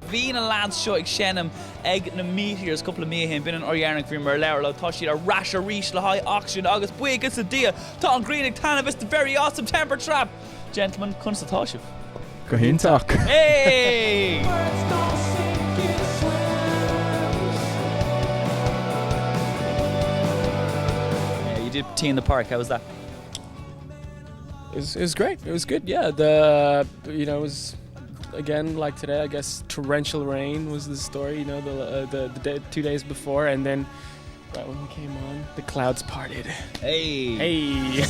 Bhín a lads seo ag Shannon ag na meteors couple of míhin bin an orhearnach bhí mar leir le tá siad a ras a ríis le haid Oxegen agus buígus a dia tá an green ag tanmh the very awesome temper trap. Gentlemen, constatá sibh. Go hintach. Hey! Yeah, you did Tea in the Park. How was that? It was great. It was good. Yeah, it was again like today. I guess torrential rain was the story. The 2 days before, and then right when we came on, the clouds parted. Hey.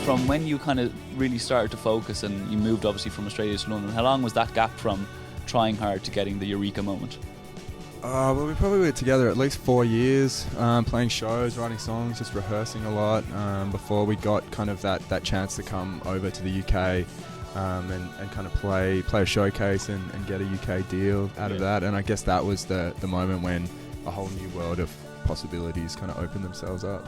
From when you kind of really started to focus and you moved obviously from Australia to London, how long was that gap from trying hard to getting the eureka moment? Well, we probably were together at least 4 years, playing shows, writing songs, just rehearsing a lot before we got kind of that chance to come over to the UK and kind of play a showcase and get a UK deal out of that. And I guess that was the moment when a whole new world of possibilities kind of opened themselves up.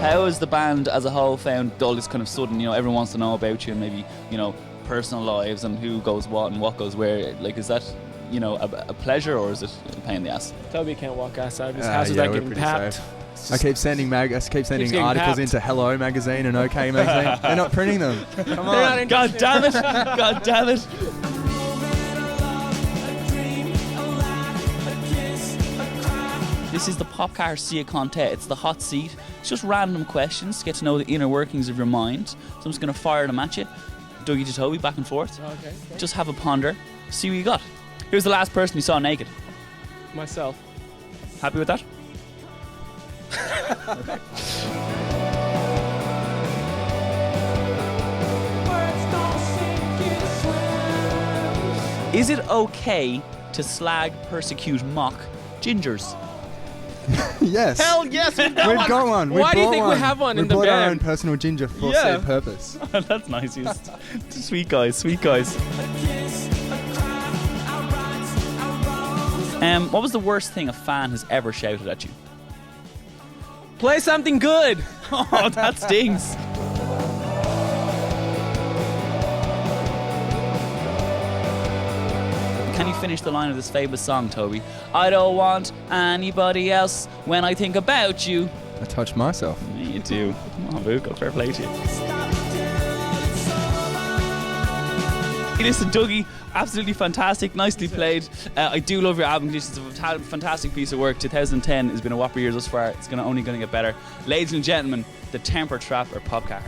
How has the band as a whole found all this kind of sudden, everyone wants to know about you and maybe, personal lives and who goes what and what goes where? Like, is that, a pleasure or is it a pain in the ass? Toby can't walk outside of his house without getting papped. I keep sending articles into Hello magazine and OK magazine. They're not printing them. Come on. God damn it. God damn it. This is the Pop4 Sia Conte. It's the hot seat. It's just random questions to get to know the inner workings of your mind. So I'm just going to fire them at you. Dougie to Toby, back and forth. Okay. Just have a ponder. See what you got. Who's the last person you saw naked? Myself. Happy with that? Okay. Is it okay to slag, persecute, mock gingers? Yes. Hell yes, we've got one. Why do you think we have one in the band? We brought our own personal ginger for said purpose. That's nice. Sweet guys. What was the worst thing a fan has ever shouted at you? Play something good. Oh, that stings. Can you finish the line of this famous song, Toby? I don't want anybody else when I think about you. I touched myself. Yeah, you do. Come on, Buko, fair play to you. Listen, Dougie, absolutely fantastic, nicely played. I do love your album. It's a fantastic piece of work. 2010 has been a whopper year thus far. It's only going to get better. Ladies and gentlemen, the Temper Trap or Pop4.